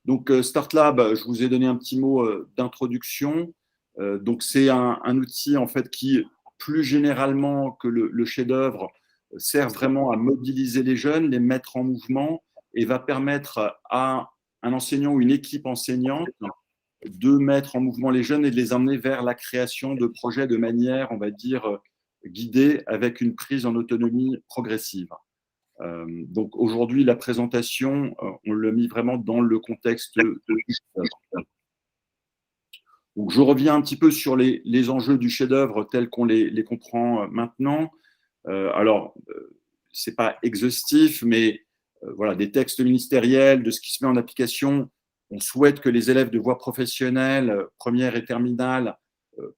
Donc, StartLab, je vous ai donné un petit mot d'introduction. Donc, c'est un outil en fait qui, plus généralement que le chef-d'œuvre, sert vraiment à mobiliser les jeunes, les mettre en mouvement et va permettre à un enseignant ou une équipe enseignante de mettre en mouvement les jeunes et de les emmener vers la création de projets de manière, on va dire, guidée avec une prise en autonomie progressive. Donc aujourd'hui, la présentation, on l'a mis vraiment dans le contexte du chef-d'œuvre. Donc je reviens un petit peu sur les enjeux du chef-d'œuvre tels qu'on les comprend maintenant. Alors, ce n'est pas exhaustif, mais voilà, des textes ministériels, de ce qui se met en application. On souhaite que les élèves de voie professionnelle, première et terminale,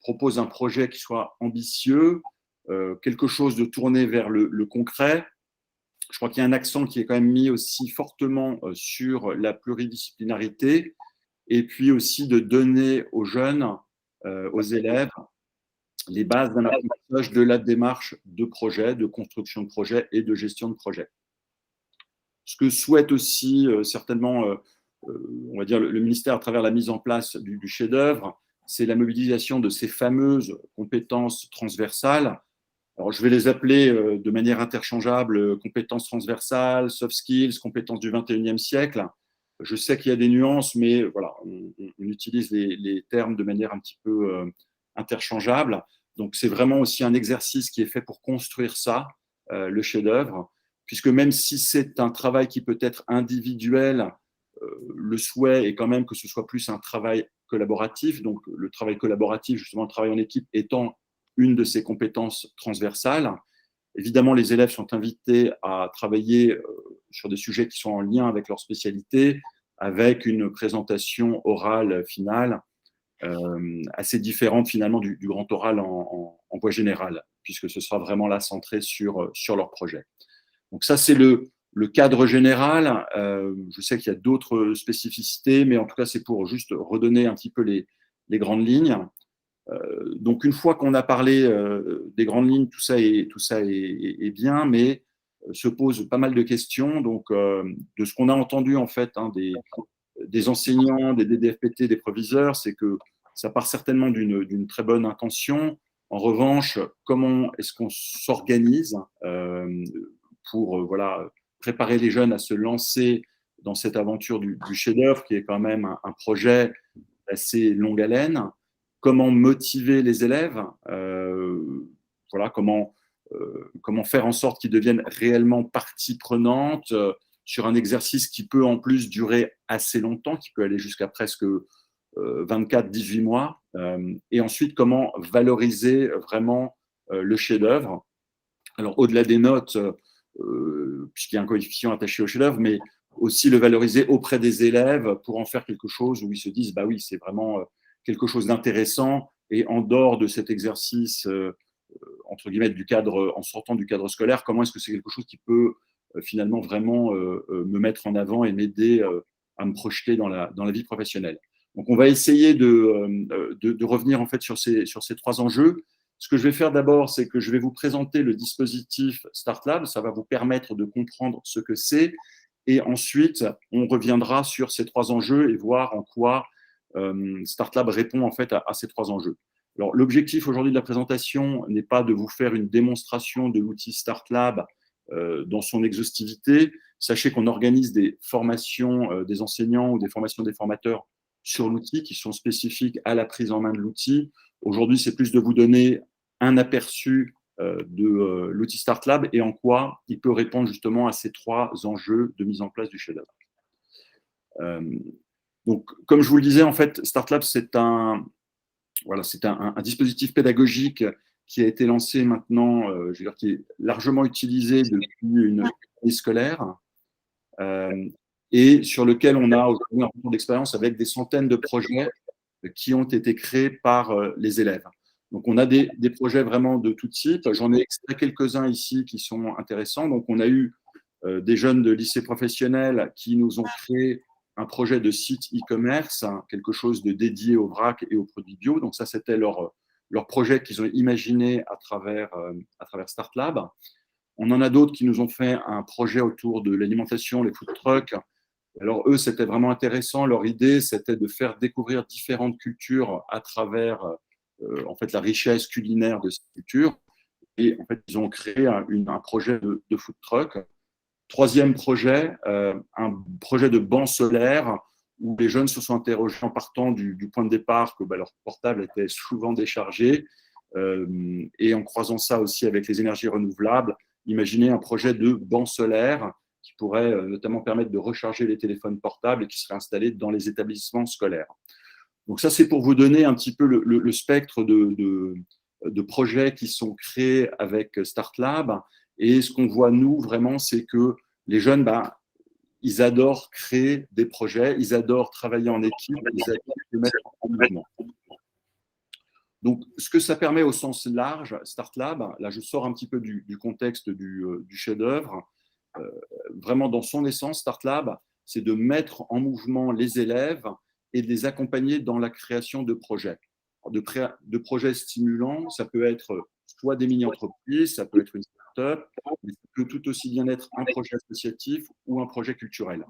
proposent un projet qui soit ambitieux, quelque chose de tourné vers le concret. Je crois qu'il y a un accent qui est quand même mis aussi fortement sur la pluridisciplinarité et puis aussi de donner aux jeunes, aux élèves, les bases d'un apprentissage de la démarche de projet, de construction de projet et de gestion de projet. Ce que souhaite aussi certainement, on va dire, le ministère à travers la mise en place du chef-d'œuvre, c'est la mobilisation de ces fameuses compétences transversales. Alors, je vais les appeler de manière interchangeable compétences transversales, soft skills, compétences du 21e siècle. Je sais qu'il y a des nuances, mais voilà, on utilise les termes de manière un petit peu interchangeable. Donc, c'est vraiment aussi un exercice qui est fait pour construire ça, le chef-d'œuvre, puisque même si c'est un travail qui peut être individuel, le souhait est quand même que ce soit plus un travail collaboratif. Donc, le travail collaboratif, justement, le travail en équipe étant une de ces compétences transversales. Évidemment, les élèves sont invités à travailler sur des sujets qui sont en lien avec leur spécialité, avec une présentation orale finale assez différente finalement du grand oral en voie générale, puisque ce sera vraiment là centré sur leur projet. Donc ça, c'est le cadre général. Je sais qu'il y a d'autres spécificités, mais en tout cas, c'est pour juste redonner un petit peu les grandes lignes. Donc une fois qu'on a parlé des grandes lignes, tout ça est bien, mais se posent pas mal de questions. Donc de ce qu'on a entendu en fait des enseignants, des DDFPT, des proviseurs, c'est que ça part certainement d'une très bonne intention. En revanche, comment est-ce qu'on s'organise pour voilà, préparer les jeunes à se lancer dans cette aventure du chef-d'œuvre, qui est quand même un projet assez longue haleine? Comment motiver les élèves? Voilà, comment faire en sorte qu'ils deviennent réellement partie prenante sur un exercice qui peut en plus durer assez longtemps, qui peut aller jusqu'à presque 24-18 mois. Et ensuite, comment valoriser vraiment le chef-d'œuvre? Alors, au-delà des notes, puisqu'il y a un coefficient attaché au chef-d'œuvre, mais aussi le valoriser auprès des élèves pour en faire quelque chose où ils se disent, bah oui, c'est vraiment quelque chose d'intéressant. Et en dehors de cet exercice, entre guillemets, du cadre, en sortant du cadre scolaire, comment est-ce que c'est quelque chose qui peut finalement vraiment me mettre en avant et m'aider à me projeter dans la vie professionnelle. Donc, on va essayer de revenir en fait sur ces trois enjeux. Ce que je vais faire d'abord, c'est que je vais vous présenter le dispositif StartLab. Ça va vous permettre de comprendre ce que c'est. Et ensuite, on reviendra sur ces trois enjeux et voir en quoi StartLab répond en fait à ces trois enjeux. Alors, l'objectif aujourd'hui de la présentation n'est pas de vous faire une démonstration de l'outil StartLab dans son exhaustivité. Sachez qu'on organise des formations des enseignants ou des formations des formateurs sur l'outil qui sont spécifiques à la prise en main de l'outil. Aujourd'hui, c'est plus de vous donner un aperçu de l'outil StartLab et en quoi il peut répondre justement à ces trois enjeux de mise en place du chef-d'œuvre. Donc, comme je vous le disais, en fait, StartLab, c'est un dispositif pédagogique qui a été lancé maintenant, je veux dire, qui est largement utilisé depuis une année scolaire et sur lequel on a aujourd'hui un retour d'expérience avec des centaines de projets qui ont été créés par les élèves. Donc, on a des projets vraiment de tout type. J'en ai extrait quelques-uns ici qui sont intéressants. Donc, on a eu des jeunes de lycée professionnel qui nous ont créé un projet de site e-commerce, quelque chose de dédié au vrac et aux produits bio. Donc, ça, c'était leur projet qu'ils ont imaginé à travers StartLab. On en a d'autres qui nous ont fait un projet autour de l'alimentation, les food trucks, Alors, eux, c'était vraiment intéressant. Leur idée, c'était de faire découvrir différentes cultures à travers en fait, la richesse culinaire de ces cultures. Et en fait, ils ont créé un projet de food truck. Troisième projet, un projet de banc solaire où les jeunes se sont interrogés en partant du point de départ que leur portable était souvent déchargé et en croisant ça aussi avec les énergies renouvelables, imaginez un projet de banc solaire qui pourrait notamment permettre de recharger les téléphones portables et qui serait installé dans les établissements scolaires. Donc ça, c'est pour vous donner un petit peu le spectre de projets qui sont créés avec StartLab. Et ce qu'on voit, nous, vraiment, c'est que les jeunes, ils adorent créer des projets, ils adorent travailler en équipe, ils adorent se mettre en mouvement. Donc, ce que ça permet au sens large, StartLab, là, je sors un petit peu du contexte du chef-d'œuvre. Vraiment, dans son essence, StartLab, c'est de mettre en mouvement les élèves et de les accompagner dans la création de projets. De projets stimulants, ça peut être soit des mini-entreprises, ça peut être une start-up, mais ça peut tout aussi bien être un projet associatif ou un projet culturel.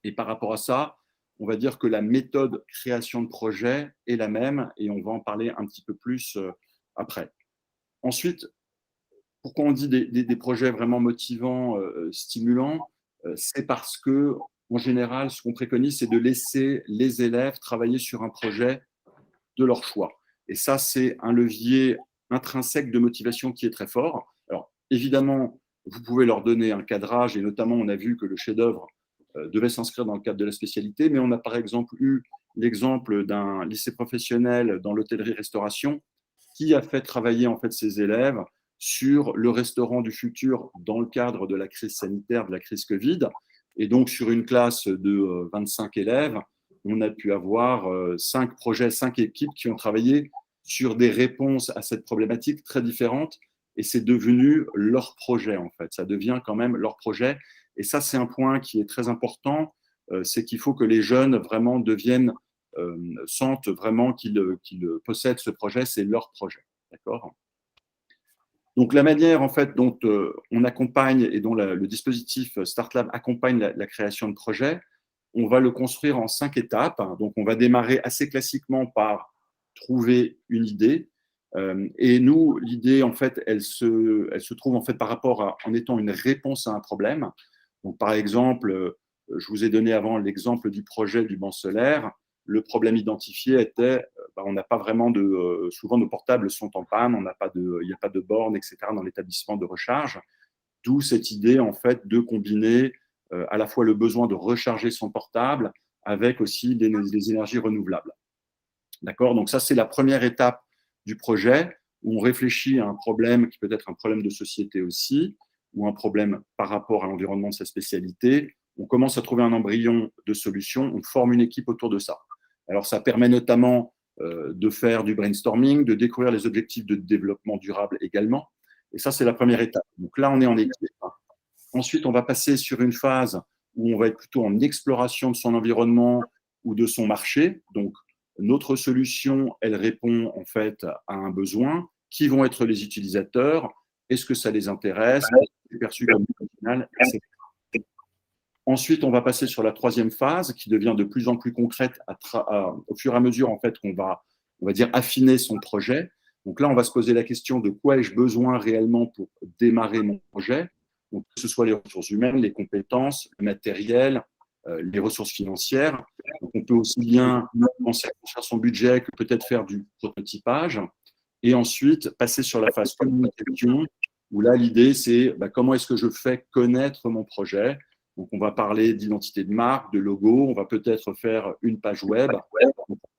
Et par rapport à ça, on va dire que la méthode création de projet est la même et on va en parler un petit peu plus après. Ensuite, pourquoi on dit des projets vraiment motivants, stimulants, c'est parce que, en général, ce qu'on préconise, c'est de laisser les élèves travailler sur un projet de leur choix. Et ça, c'est un levier intrinsèque de motivation qui est très fort. Alors, évidemment, vous pouvez leur donner un cadrage, et notamment, on a vu que le chef-d'œuvre devait s'inscrire dans le cadre de la spécialité, mais on a par exemple eu l'exemple d'un lycée professionnel dans l'hôtellerie-restauration qui a fait travailler en fait ses élèves sur le restaurant du futur dans le cadre de la crise sanitaire, de la crise Covid. Et donc, sur une classe de 25 élèves, on a pu avoir 5 projets, 5 équipes qui ont travaillé sur des réponses à cette problématique très différentes. Et c'est devenu leur projet, en fait. Ça devient quand même leur projet. Et ça, c'est un point qui est très important. C'est qu'il faut que les jeunes vraiment deviennent, sentent vraiment qu'ils possèdent ce projet. C'est leur projet. D'accord ? Donc, la manière en fait dont on accompagne et dont le dispositif StartLab accompagne la création de projets, on va le construire en 5 étapes. Donc, on va démarrer assez classiquement par trouver une idée. Et nous, l'idée, en fait, elle se trouve en fait par rapport en étant une réponse à un problème. Donc, par exemple, je vous ai donné avant l'exemple du projet du banc solaire. Le problème identifié était, on n'a pas vraiment souvent nos portables sont en panne, il n'y a pas de borne, etc. dans l'établissement de recharge. D'où cette idée, en fait, de combiner à la fois le besoin de recharger son portable avec aussi des énergies renouvelables. D'accord ? Donc ça, c'est la première étape du projet où on réfléchit à un problème qui peut être un problème de société aussi, ou un problème par rapport à l'environnement de sa spécialité. On commence à trouver un embryon de solution, on forme une équipe autour de ça. Alors ça permet notamment de faire du brainstorming, de découvrir les objectifs de développement durable également. Et ça, c'est la première étape. Donc là, on est en équipe. Ensuite, on va passer sur une phase où on va être plutôt en exploration de son environnement ou de son marché. Donc, notre solution, elle répond en fait à un besoin. Qui vont être les utilisateurs? Est-ce que ça les intéresse? C'est perçu comme original, etc. Ensuite, on va passer sur la troisième phase qui devient de plus en plus concrète au fur et à mesure en fait qu'on va, on va dire, affiner son projet. Donc là, on va se poser la question de quoi ai-je besoin réellement pour démarrer mon projet. Donc, que ce soit les ressources humaines, les compétences, le matériel, les ressources financières. Donc, on peut aussi bien penser à construire son budget que peut-être faire du prototypage. Et ensuite, passer sur la phase communication, où là, l'idée, c'est comment est-ce que je fais connaître mon projet. Donc, on va parler d'identité de marque, de logo, on va peut-être faire une page web.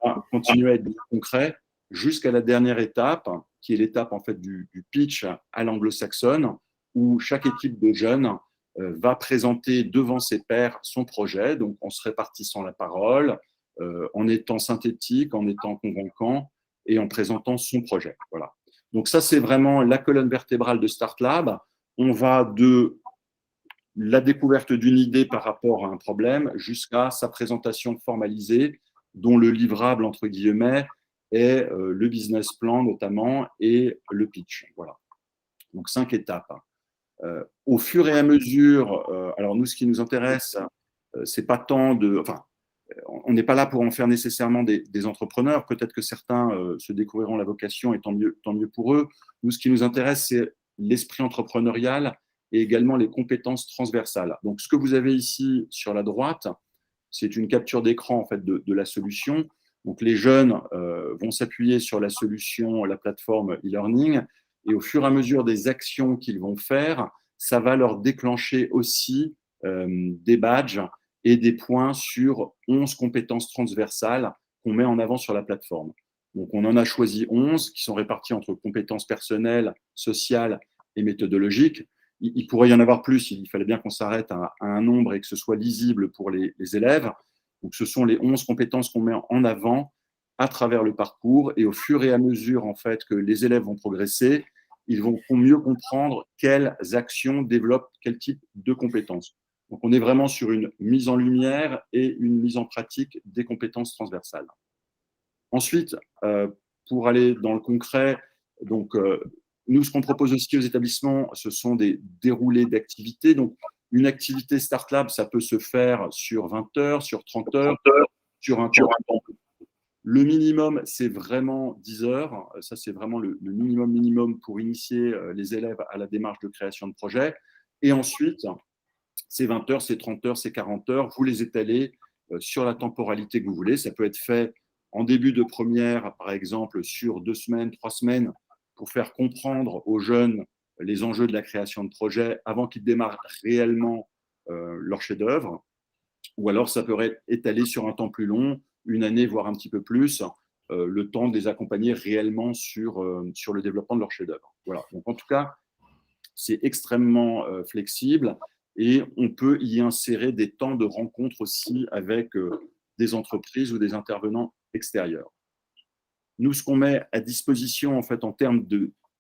On va continuer à être concret jusqu'à la dernière étape, qui est l'étape en fait du pitch à l'anglo-saxonne, où chaque équipe de jeunes va présenter devant ses pairs son projet, donc en se répartissant la parole, en étant synthétique, en étant convaincant et en présentant son projet. Voilà. Donc ça, c'est vraiment la colonne vertébrale de StartLab. On va de la découverte d'une idée par rapport à un problème jusqu'à sa présentation formalisée, dont le livrable, entre guillemets, est le business plan notamment et le pitch. Voilà. Donc 5 étapes. Au fur et à mesure, alors nous, ce qui nous intéresse, c'est pas tant de… Enfin, on n'est pas là pour en faire nécessairement des entrepreneurs. Peut-être que certains se découvriront la vocation et tant mieux pour eux. Nous, ce qui nous intéresse, c'est l'esprit entrepreneurial et également les compétences transversales. Donc, ce que vous avez ici sur la droite, c'est une capture d'écran en fait, de la solution. Donc, les jeunes vont s'appuyer sur la solution, la plateforme e-learning, et au fur et à mesure des actions qu'ils vont faire, ça va leur déclencher aussi des badges et des points sur 11 compétences transversales qu'on met en avant sur la plateforme. Donc, on en a choisi 11 qui sont répartis entre compétences personnelles, sociales et méthodologiques. Il pourrait y en avoir plus, il fallait bien qu'on s'arrête à un nombre et que ce soit lisible pour les élèves. Donc, ce sont les 11 compétences qu'on met en avant à travers le parcours, et au fur et à mesure en fait, que les élèves vont progresser, ils vont mieux comprendre quelles actions développent quel type de compétences. Donc, on est vraiment sur une mise en lumière et une mise en pratique des compétences transversales. Ensuite, pour aller dans le concret, donc, nous, ce qu'on propose aussi aux établissements, ce sont des déroulés d'activités. Donc, une activité Start Lab, ça peut se faire sur 20 heures, sur 30 heures, sur un temps. Le minimum, c'est vraiment 10 heures. Ça, c'est vraiment le minimum pour initier les élèves à la démarche de création de projet. Et ensuite, c'est 20 heures, c'est 30 heures, c'est 40 heures. Vous les étalez sur la temporalité que vous voulez. Ça peut être fait en début de première, par exemple, sur 2 semaines, 3 semaines, pour faire comprendre aux jeunes les enjeux de la création de projet avant qu'ils démarrent réellement leur chef-d'œuvre. Ou alors, ça peut être étalé sur un temps plus long, une année, voire un petit peu plus, le temps de les accompagner réellement sur le développement de leur chef-d'œuvre. Voilà. Donc, en tout cas, c'est extrêmement flexible et on peut y insérer des temps de rencontre aussi avec des entreprises ou des intervenants extérieurs. Nous, ce qu'on met à disposition en fait en termes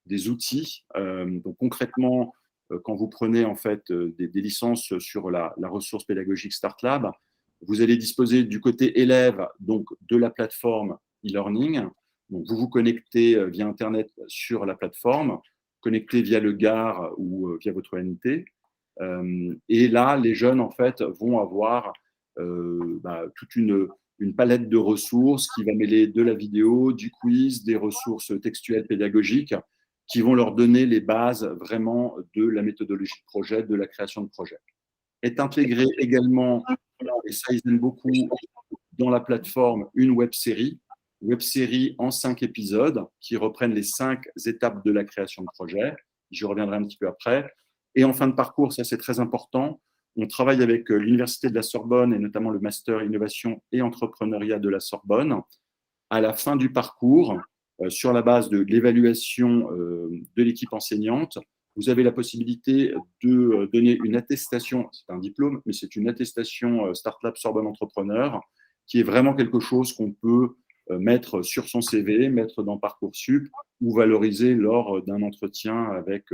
des outils, donc concrètement, quand vous prenez en fait des licences sur la ressource pédagogique StartLab, vous allez disposer du côté élève donc de la plateforme e-learning. Donc vous vous connectez via Internet sur la plateforme, connecté via le GAR ou via votre ONT. Et là, les jeunes en fait vont avoir toute une palette de ressources qui va mêler de la vidéo, du quiz, des ressources textuelles pédagogiques qui vont leur donner les bases vraiment de la méthodologie de projet, de la création de projet. Est intégré également, et ça ils aiment beaucoup, dans la plateforme une web-série en 5 épisodes qui reprennent les 5 étapes de la création de projet. J'y reviendrai un petit peu après. Et en fin de parcours, ça c'est très important, on travaille avec l'Université de la Sorbonne et notamment le Master Innovation et Entrepreneuriat de la Sorbonne. À la fin du parcours, sur la base de l'évaluation de l'équipe enseignante, vous avez la possibilité de donner une attestation, c'est un diplôme, mais c'est une attestation StartLab Sorbonne Entrepreneur, qui est vraiment quelque chose qu'on peut mettre sur son CV, mettre dans Parcoursup ou valoriser lors d'un entretien avec,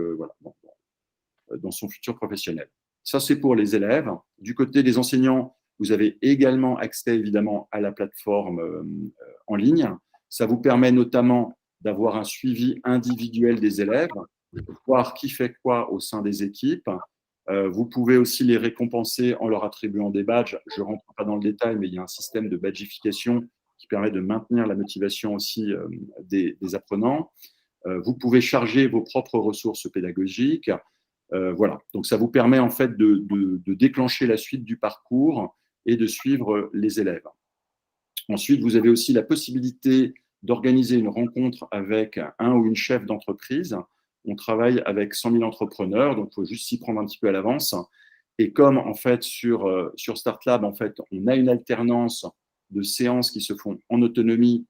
dans son futur professionnel. Ça, c'est pour les élèves. Du côté des enseignants, vous avez également accès évidemment à la plateforme en ligne. Ça vous permet notamment d'avoir un suivi individuel des élèves, voir qui fait quoi au sein des équipes. Vous pouvez aussi les récompenser en leur attribuant des badges. Je ne rentre pas dans le détail, mais il y a un système de badgification qui permet de maintenir la motivation aussi des apprenants. Vous pouvez charger vos propres ressources pédagogiques. Voilà, donc ça vous permet en fait de déclencher la suite du parcours et de suivre les élèves. Ensuite, vous avez aussi la possibilité d'organiser une rencontre avec un ou une chef d'entreprise. On travaille avec 100 000 entrepreneurs, donc il faut juste s'y prendre un petit peu à l'avance. Et comme en fait sur StartLab, en fait, on a une alternance de séances qui se font en autonomie.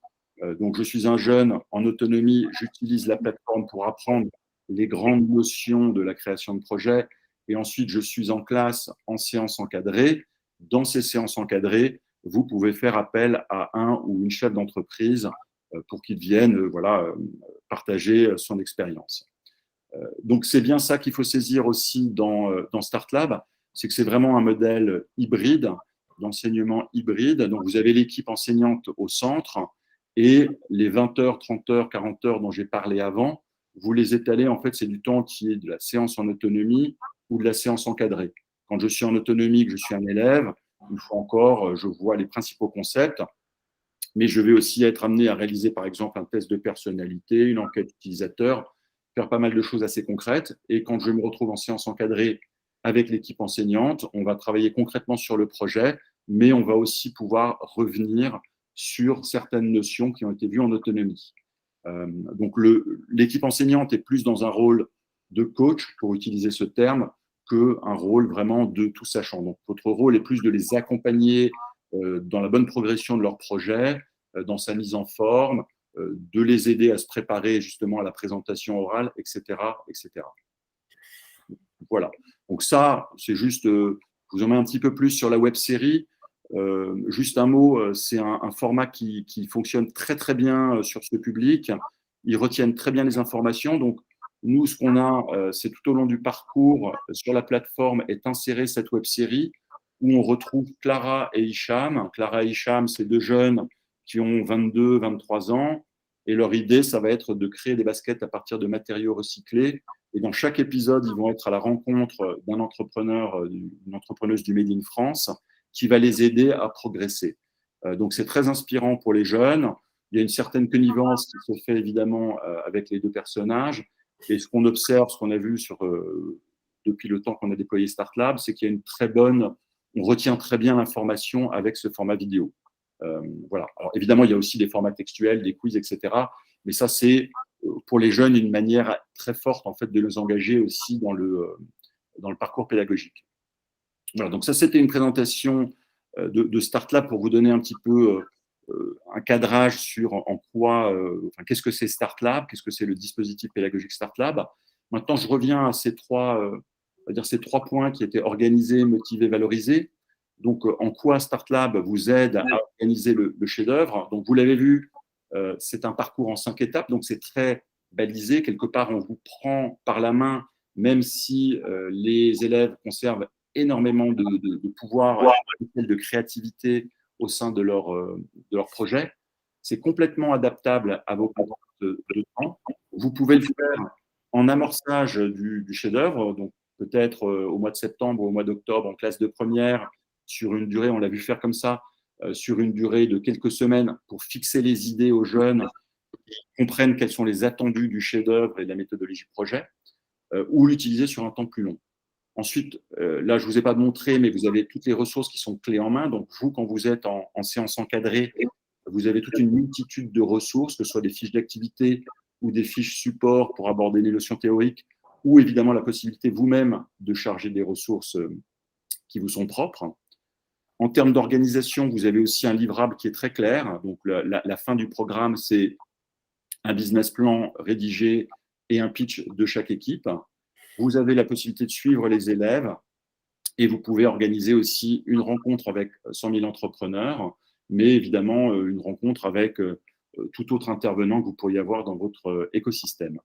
Donc je suis un jeune en autonomie, j'utilise la plateforme pour apprendre les grandes notions de la création de projet. Et ensuite, je suis en classe en séance encadrée. Dans ces séances encadrées, vous pouvez faire appel à un ou une chef d'entreprise pour qu'il vienne partager son expérience. Donc, c'est bien ça qu'il faut saisir aussi dans StartLab, c'est que c'est vraiment un modèle hybride, d'enseignement hybride. Donc, vous avez l'équipe enseignante au centre et les 20 heures, 30 heures, 40 heures dont j'ai parlé avant, vous les étalez, en fait, c'est du temps qui est de la séance en autonomie ou de la séance encadrée. Quand je suis en autonomie, que je suis un élève, une fois encore, je vois les principaux concepts, mais je vais aussi être amené à réaliser, par exemple, un test de personnalité, une enquête utilisateur, faire pas mal de choses assez concrètes. Et quand je me retrouve en séance encadrée avec l'équipe enseignante, on va travailler concrètement sur le projet, mais on va aussi pouvoir revenir sur certaines notions qui ont été vues en autonomie. Donc, l'équipe enseignante est plus dans un rôle de coach, pour utiliser ce terme, qu'un rôle vraiment de tout sachant. Donc, votre rôle est plus de les accompagner dans la bonne progression de leur projet, dans sa mise en forme, de les aider à se préparer justement à la présentation orale, etc., etc. Voilà. Donc ça, c'est juste, je vous en mets un petit peu plus sur la web série. Juste un mot, c'est un format qui fonctionne très très bien sur ce public. Ils retiennent très bien les informations. Donc nous, ce qu'on a, c'est tout au long du parcours sur la plateforme est insérée cette web série où on retrouve Clara et Hicham. Clara et Hicham, c'est deux jeunes qui ont 22, 23 ans. Et leur idée, ça va être de créer des baskets à partir de matériaux recyclés. Et dans chaque épisode, ils vont être à la rencontre d'un entrepreneur, d'une entrepreneuse du Made in France qui va les aider à progresser. Donc, c'est très inspirant pour les jeunes. Il y a une certaine connivence qui se fait évidemment avec les deux personnages. Et ce qu'on observe, ce qu'on a vu depuis le temps qu'on a déployé Start Lab, c'est qu'il y a une très bonne, on retient très bien l'information avec ce format vidéo. Voilà. Alors, évidemment, il y a aussi des formats textuels, des quiz, etc. Mais ça, c'est pour les jeunes une manière très forte en fait de les engager aussi dans le parcours pédagogique. Voilà, donc ça c'était une présentation de StartLab pour vous donner un petit peu un cadrage sur en quoi, enfin, qu'est-ce que c'est StartLab, qu'est-ce que c'est le dispositif pédagogique StartLab. Maintenant, je reviens à ces on va dire ces trois points qui étaient organisés, motivés, valorisés. Donc, en quoi StartLab vous aide à organiser le chef-d'œuvre. Donc, vous l'avez vu, c'est un parcours en 5 étapes, donc c'est très balisé. Quelque part, on vous prend par la main, même si les élèves conservent énormément de pouvoir, de créativité au sein de leur projet. C'est complètement adaptable à vos contraintes de temps. Vous pouvez le faire en amorçage du chef-d'œuvre, donc peut-être au mois de septembre ou au mois d'octobre en classe de première, sur une durée, on l'a vu faire comme ça, sur une durée de quelques semaines pour fixer les idées aux jeunes, qui comprennent quels sont les attendus du chef-d'œuvre et de la méthodologie projet, ou l'utiliser sur un temps plus long. Ensuite, là, je ne vous ai pas montré, mais vous avez toutes les ressources qui sont clés en main. Donc, vous, quand vous êtes en séance encadrée, vous avez toute une multitude de ressources, que ce soit des fiches d'activité ou des fiches support pour aborder les notions théoriques, ou évidemment la possibilité vous-même de charger des ressources qui vous sont propres. En termes d'organisation, vous avez aussi un livrable qui est très clair. Donc, la fin du programme, c'est un business plan rédigé et un pitch de chaque équipe. Vous avez la possibilité de suivre les élèves et vous pouvez organiser aussi une rencontre avec 100 000 entrepreneurs, mais évidemment une rencontre avec tout autre intervenant que vous pourriez avoir dans votre écosystème.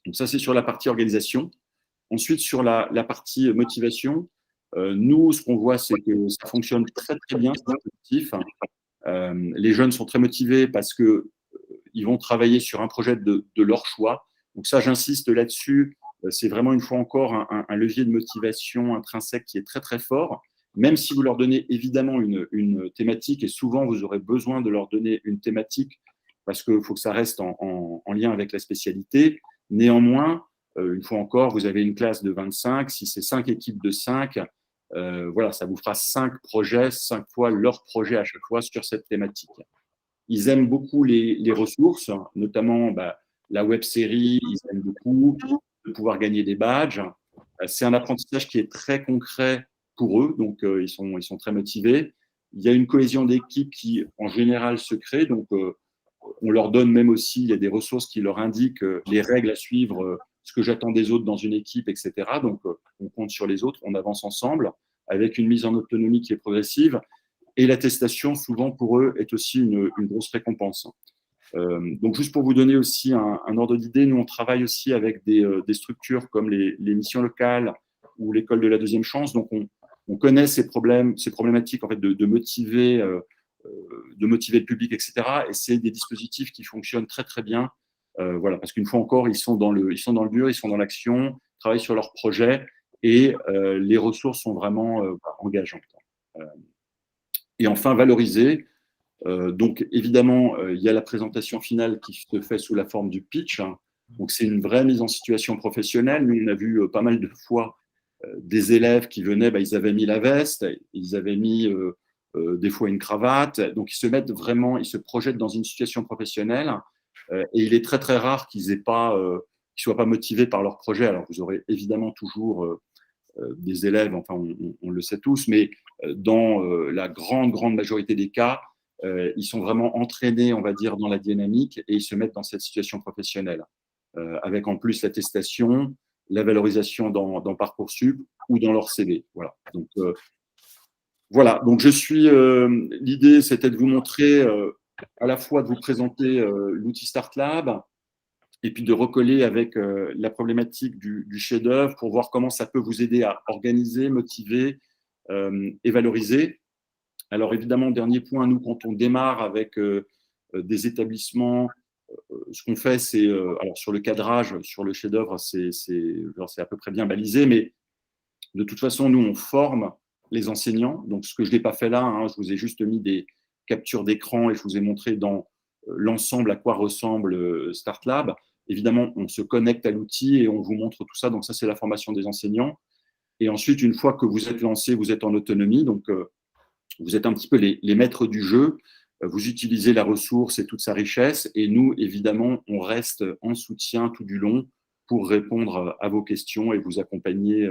Donc ça, c'est sur la partie organisation. Ensuite, sur la partie motivation, nous, ce qu'on voit, c'est que ça fonctionne très, très bien, c'est positif. Les jeunes sont très motivés parce qu'ils vont travailler sur un projet de leur choix. Donc ça, j'insiste là-dessus. C'est vraiment, une fois encore, un levier de motivation intrinsèque qui est très, très fort. Même si vous leur donnez évidemment une thématique, et souvent, vous aurez besoin de leur donner une thématique parce qu'il faut que ça reste en lien avec la spécialité. Néanmoins, une fois encore, vous avez une classe de 25. Si c'est 5 équipes de 5, voilà, ça vous fera 5 projets, 5 fois leur projet à chaque fois sur cette thématique. Ils aiment beaucoup les ressources, notamment la web série, ils aiment beaucoup de pouvoir gagner des badges. C'est un apprentissage qui est très concret pour eux, donc ils sont très motivés. Il y a une cohésion d'équipe qui, en général, se crée, donc on leur donne même aussi, il y a des ressources qui leur indiquent les règles à suivre, ce que j'attends des autres dans une équipe, etc. Donc, on compte sur les autres, on avance ensemble avec une mise en autonomie qui est progressive. Et l'attestation, souvent pour eux, est aussi une grosse récompense. Donc, juste pour vous donner aussi un ordre d'idée, nous, on travaille aussi avec des structures comme les missions locales ou l'école de la deuxième chance. Donc, on connaît ces problématiques en fait, de motiver le public, etc. Et c'est des dispositifs qui fonctionnent très, très bien. Voilà, parce qu'une fois encore, ils sont dans le dur, ils sont dans l'action, travaillent sur leur projet et les ressources sont vraiment engageantes. Et enfin, valoriser. Donc, évidemment, il y a la présentation finale qui se fait sous la forme du pitch. Donc, c'est une vraie mise en situation professionnelle. Nous, on a vu pas mal de fois des élèves qui venaient, ils avaient mis la veste, ils avaient mis des fois une cravate. Donc, ils se mettent vraiment, ils se projettent dans une situation professionnelle. Et il est très, très rare qu'ils ne soient pas motivés par leur projet. Alors, vous aurez évidemment toujours des élèves, enfin, on le sait tous, mais dans la grande, grande majorité des cas, ils sont vraiment entraînés, on va dire, dans la dynamique et ils se mettent dans cette situation professionnelle, avec en plus l'attestation, la valorisation dans Parcoursup ou dans leur CV. Voilà. Donc, l'idée, c'était de vous montrer, à la fois de vous présenter l'outil StartLab, et puis de recoller avec la problématique du chef-d'œuvre pour voir comment ça peut vous aider à organiser, motiver et valoriser. Alors évidemment, dernier point, nous, quand on démarre avec des établissements, ce qu'on fait, c'est, alors sur le cadrage, sur le chef-d'œuvre, c'est à peu près bien balisé, mais de toute façon, nous, on forme les enseignants. Donc, ce que je n'ai pas fait là, je vous ai juste mis des captures d'écran et je vous ai montré dans l'ensemble à quoi ressemble StartLab. Évidemment, on se connecte à l'outil et on vous montre tout ça. Donc, ça, c'est la formation des enseignants. Et ensuite, une fois que vous êtes lancé, vous êtes en autonomie. Donc, vous êtes un petit peu les maîtres du jeu. Vous utilisez la ressource et toute sa richesse. Et nous, évidemment, on reste en soutien tout du long pour répondre à vos questions et vous accompagner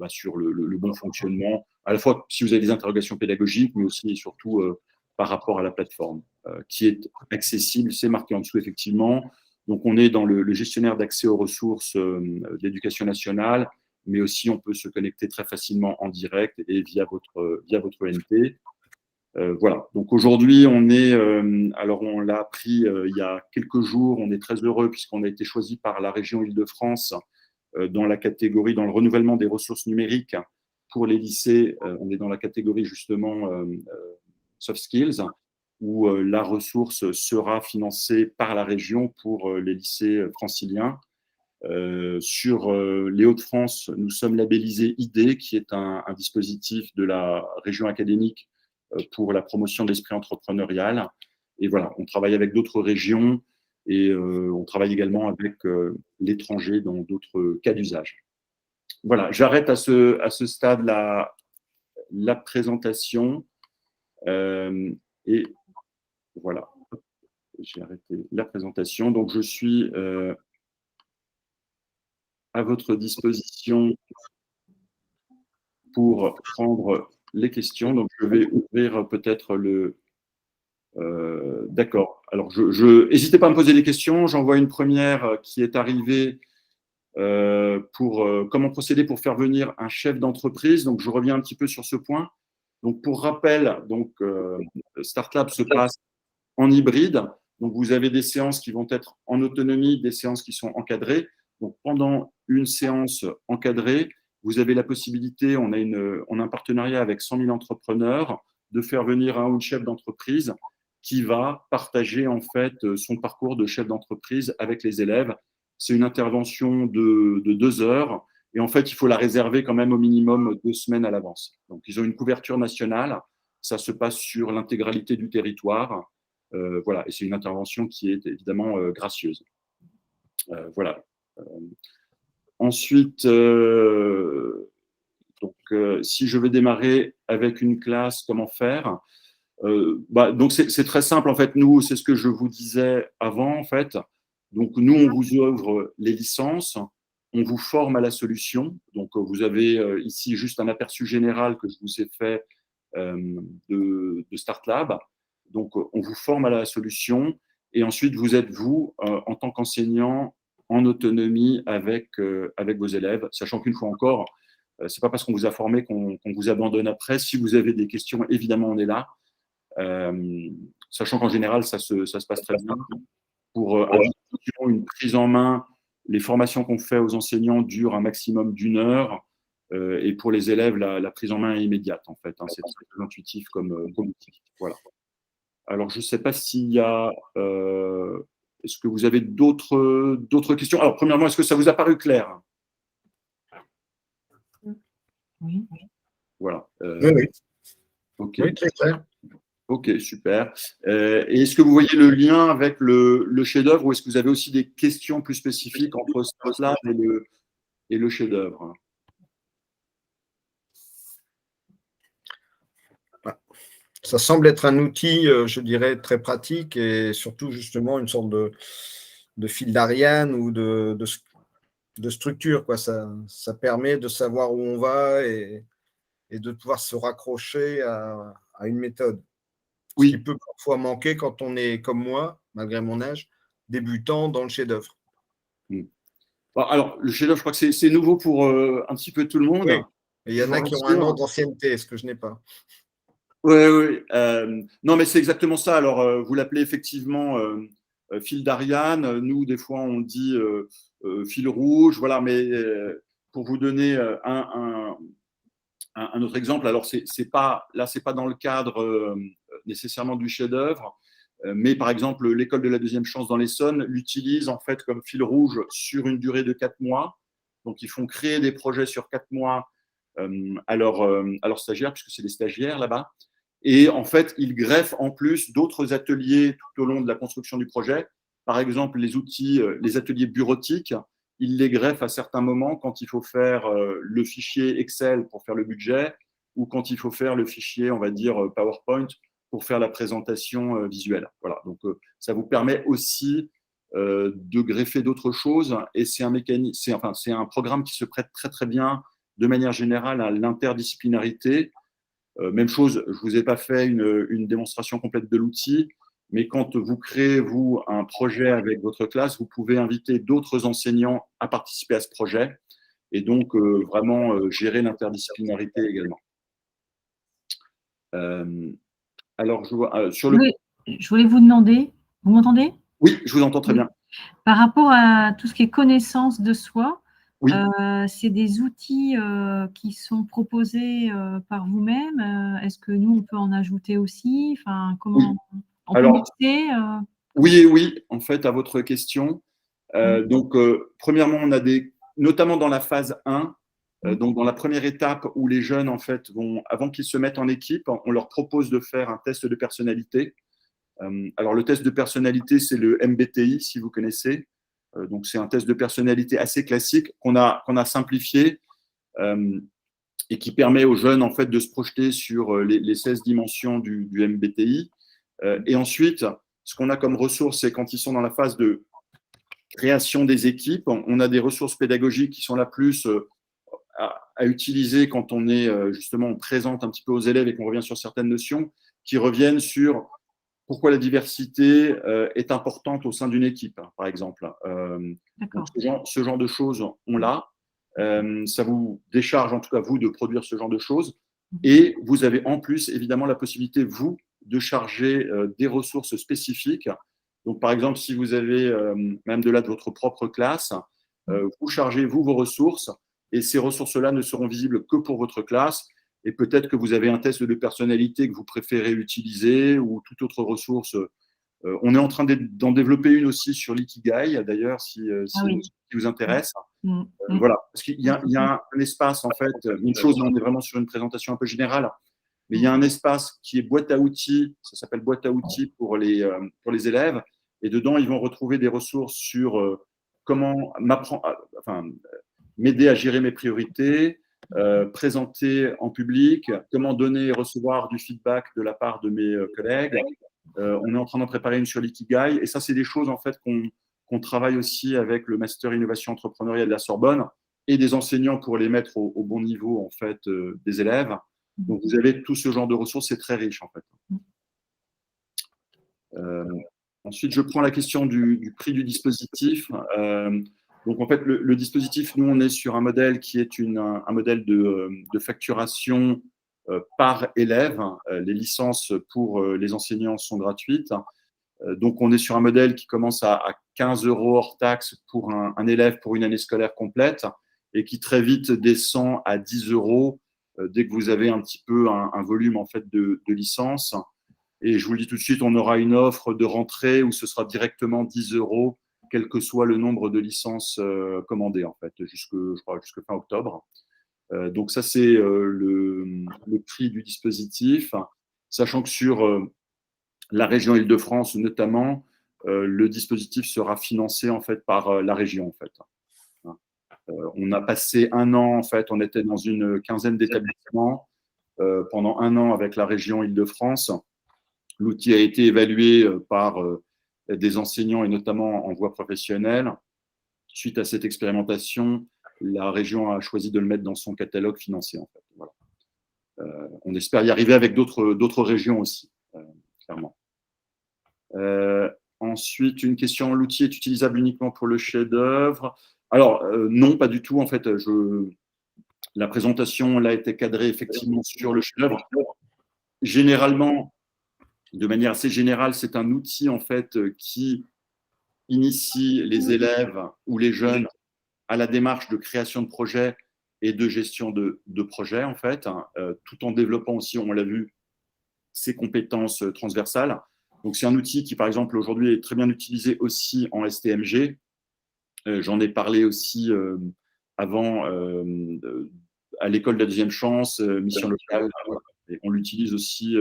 sur le bon fonctionnement, à la fois si vous avez des interrogations pédagogiques, mais aussi et surtout par rapport à la plateforme, qui est accessible, c'est marqué en dessous effectivement. Donc on est dans le gestionnaire d'accès aux ressources de l'éducation nationale, mais aussi on peut se connecter très facilement en direct et via votre ENT. Voilà, donc aujourd'hui alors on l'a appris il y a quelques jours, on est très heureux puisqu'on a été choisi par la région Île-de-France dans la catégorie, dans le renouvellement des ressources numériques pour les lycées. On est dans la catégorie justement soft skills, où la ressource sera financée par la région pour les lycées franciliens. Sur les Hauts-de-France, nous sommes labellisés ID, qui est un dispositif de la région académique pour la promotion de l'esprit entrepreneurial. Et voilà, on travaille avec d'autres régions et on travaille également avec l'étranger dans d'autres cas d'usage. Voilà, j'arrête à ce stade la présentation. Et voilà, j'ai arrêté la présentation. Donc, je suis à votre disposition pour prendre les questions. Donc, je vais ouvrir peut-être le... D'accord. Alors, n'hésitez pas à me poser des questions. J'en vois une première qui est arrivée pour comment procéder pour faire venir un chef d'entreprise. Donc, je reviens un petit peu sur ce point. Donc, pour rappel, StartLab se passe en hybride. Donc, vous avez des séances qui vont être en autonomie, des séances qui sont encadrées. Donc, pendant une séance encadrée, vous avez la possibilité, on a un partenariat avec 100 000 entrepreneurs, de faire venir un ou une chef d'entreprise qui va partager en fait son parcours de chef d'entreprise avec les élèves. C'est une intervention de 2 heures et en fait, il faut la réserver quand même au minimum 2 semaines à l'avance. Donc, ils ont une couverture nationale. Ça se passe sur l'intégralité du territoire. Voilà, et c'est une intervention qui est évidemment gracieuse. Voilà. Ensuite, si je veux démarrer avec une classe, comment faire? Donc c'est très simple en fait. Nous, c'est ce que je vous disais avant en fait. Donc nous, on vous ouvre les licences, on vous forme à la solution. Donc vous avez ici juste un aperçu général que je vous ai fait de StartLab. Donc on vous forme à la solution et ensuite vous êtes vous en tant qu'enseignant en autonomie avec vos élèves, sachant qu'une fois encore, c'est pas parce qu'on vous a formé qu'on vous abandonne après. Si vous avez des questions, évidemment, on est là. Sachant qu'en général, ça se passe très bien. Pour une prise en main, les formations qu'on fait aux enseignants durent un maximum d'1 heure. Et pour les élèves, la prise en main est immédiate, en fait. C'est très intuitif comme outil. Voilà. Alors, je ne sais pas s'il y a... est-ce que vous avez d'autres questions? Alors, premièrement, est-ce que ça vous a paru clair? Oui. Voilà. Oui. Ok. Oui, très clair. Ok, super. Et est-ce que vous voyez le lien avec le chef-d'œuvre ou est-ce que vous avez aussi des questions plus spécifiques entre Star et le chef-d'œuvre? Ça semble être un outil, je dirais, très pratique et surtout justement une sorte de fil d'Ariane ou de structure, quoi. Ça permet de savoir où on va et de pouvoir se raccrocher à une méthode. Ce qui Oui. peut parfois manquer quand on est comme moi, malgré mon âge, débutant dans le chef-d'œuvre. Mm. Bon, alors, le chef-d'œuvre, je crois que c'est nouveau pour un petit peu tout le monde. Oui, et il Je y en vous a qui ont un an rassure. d'ancienneté, ce que je n'ai pas. Oui, oui. Non, mais c'est exactement ça. Alors, vous l'appelez effectivement fil d'Ariane. Nous, des fois, on dit fil rouge. Voilà, mais pour vous donner un autre exemple, alors c'est pas là, c'est pas dans le cadre nécessairement du chef-d'œuvre, mais par exemple, l'école de la deuxième chance dans l'Essonne l'utilise en fait comme fil rouge sur une durée de 4 mois. Donc, ils font créer des projets sur 4 mois à leurs stagiaires, puisque c'est des stagiaires là-bas. Et en fait, ils greffent en plus d'autres ateliers tout au long de la construction du projet. Par exemple, les outils, les ateliers bureautiques, ils les greffent à certains moments quand il faut faire le fichier Excel pour faire le budget ou quand il faut faire le fichier, on va dire, PowerPoint pour faire la présentation visuelle. Voilà. Donc, ça vous permet aussi de greffer d'autres choses et c'est un mécanisme, c'est un programme qui se prête très, très bien de manière générale à l'interdisciplinarité. Même chose, je ne vous ai pas fait une démonstration complète de l'outil, mais quand vous créez, vous, un projet avec votre classe, vous pouvez inviter d'autres enseignants à participer à ce projet et donc vraiment gérer l'interdisciplinarité également. Alors, je vois, sur le... Je voulais vous demander, vous m'entendez? Oui, je vous entends très bien. Par rapport à tout ce qui est connaissance de soi, Oui. c'est des outils qui sont proposés par vous-même. Est-ce que nous, on peut en ajouter aussi? Enfin, comment on peut mixer Oui et oui, en fait, à votre question. Donc, premièrement, on a notamment dans la phase 1, donc dans la première étape où les jeunes, en fait, avant qu'ils se mettent en équipe, on leur propose de faire un test de personnalité. Alors, le test de personnalité, c'est le MBTI, si vous connaissez. Donc, c'est un test de personnalité assez classique qu'on a simplifié et qui permet aux jeunes, en fait, de se projeter sur les 16 dimensions du MBTI. Et ensuite, ce qu'on a comme ressources, c'est quand ils sont dans la phase de création des équipes, on a des ressources pédagogiques qui sont là plus à utiliser quand on est justement, on présente un petit peu aux élèves et qu'on revient sur certaines notions, qui reviennent sur pourquoi la diversité est importante au sein d'une équipe, par exemple. Donc ce genre de choses, on l'a. Ça vous décharge, en tout cas, vous, de produire ce genre de choses. Et vous avez en plus, évidemment, la possibilité, vous, de charger des ressources spécifiques. Donc, par exemple, si vous avez, même de là, de votre propre classe, vous chargez, vous, vos ressources, et ces ressources-là ne seront visibles que pour votre classe. Et peut-être que vous avez un test de personnalité que vous préférez utiliser ou toute autre ressource. On est en train d'en développer une aussi sur l'Ikigai, d'ailleurs, si vous intéresse. Voilà, parce qu'il y a un espace, en fait, une chose, là, on est vraiment sur une présentation un peu générale, mais il y a un espace qui est boîte à outils, ça s'appelle boîte à outils pour les élèves, et dedans, ils vont retrouver des ressources sur comment m'aider à gérer mes priorités, présenter en public, comment donner et recevoir du feedback de la part de mes collègues. On est en train d'en préparer une sur l'Ikigai, et ça, c'est des choses, en fait, qu'on travaille aussi avec le Master Innovation Entrepreneuriale de la Sorbonne et des enseignants pour les mettre au bon niveau, en fait, des élèves. Donc, vous avez tout ce genre de ressources, c'est très riche, en fait. Ensuite, je prends la question du prix du dispositif. Donc, en fait, le dispositif, nous, on est sur un modèle qui est un modèle de facturation par élève. Les licences pour les enseignants sont gratuites. Donc, on est sur un modèle qui commence à 15 € hors taxe pour un élève pour une année scolaire complète et qui très vite descend à 10 € dès que vous avez un petit peu un volume en fait de licence. Et je vous le dis tout de suite, on aura une offre de rentrée où ce sera directement 10 €, quel que soit le nombre de licences commandées en fait, je crois, jusque fin octobre. Donc ça, c'est le prix du dispositif, sachant que sur la région Île-de-France notamment, le dispositif sera financé en fait par la région en fait. On a passé un an en fait, on était dans une quinzaine d'établissements pendant un an avec la région Île-de-France. L'outil a été évalué par des enseignants et notamment en voie professionnelle. Suite à cette expérimentation, la région a choisi de le mettre dans son catalogue financier en fait. Voilà. On espère y arriver avec d'autres régions aussi, clairement. Ensuite, une question, l'outil est utilisable uniquement pour le chef-d'œuvre? Alors, non, pas du tout. En fait, la présentation là était cadrée effectivement sur le chef-d'œuvre. Généralement, de manière assez générale, c'est un outil en fait qui initie les élèves ou les jeunes à la démarche de création de projet et de gestion de projet en fait, tout en développant aussi, on l'a vu, ses compétences transversales. Donc, c'est un outil qui, par exemple, aujourd'hui est très bien utilisé aussi en STMG. J'en ai parlé aussi avant à l'école de la deuxième chance, mission locale. Voilà. Et on l'utilise aussi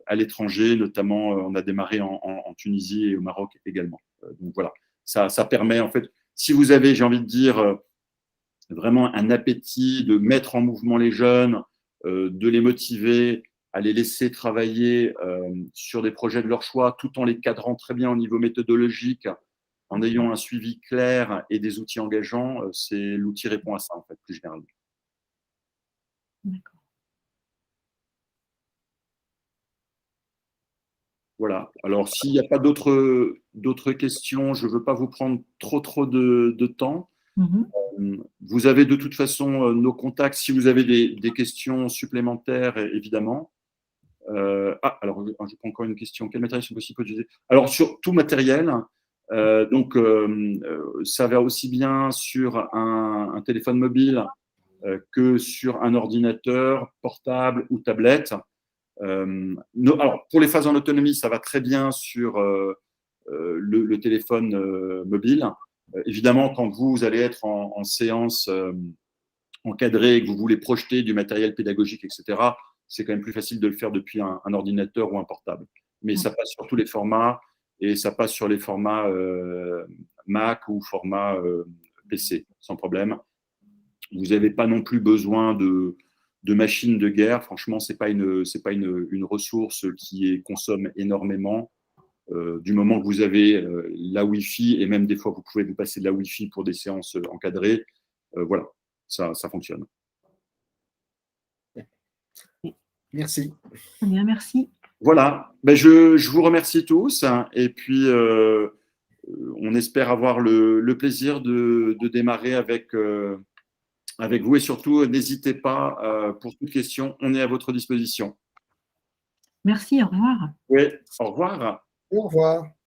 à l'étranger, notamment on a démarré en Tunisie et au Maroc également. Donc voilà, ça permet en fait, si vous avez, j'ai envie de dire, vraiment un appétit de mettre en mouvement les jeunes, de les motiver, à les laisser travailler sur des projets de leur choix, tout en les cadrant très bien au niveau méthodologique, en ayant un suivi clair et des outils engageants, l'outil répond à ça, en fait, plus généralement. D'accord. Voilà. Alors, s'il n'y a pas d'autres questions, je ne veux pas vous prendre trop de temps. Vous avez de toute façon nos contacts si vous avez des questions supplémentaires, évidemment. Alors, je prends encore une question. Quel matériel sont possibles d'utiliser? Alors, sur tout matériel, donc ça va aussi bien sur un téléphone mobile que sur un ordinateur portable ou tablette. Alors, pour les phases en autonomie, ça va très bien sur le téléphone mobile. Évidemment, quand vous allez être en séance encadrée et que vous voulez projeter du matériel pédagogique, etc., c'est quand même plus facile de le faire depuis un ordinateur ou un portable. Mais ça passe sur tous les formats et ça passe sur les formats Mac ou format PC, sans problème. Vous n'avez pas non plus besoin de machines de guerre. Franchement, ce n'est pas une ressource qui consomme énormément. Du moment que vous avez la Wi-Fi, et même des fois, vous pouvez vous passer de la Wi-Fi pour des séances encadrées, voilà, ça fonctionne. Merci. Très bien, merci. Voilà, ben je vous remercie tous et puis on espère avoir le plaisir de démarrer avec vous et surtout n'hésitez pas pour toute question, on est à votre disposition. Merci, au revoir. Oui, au revoir. Au revoir.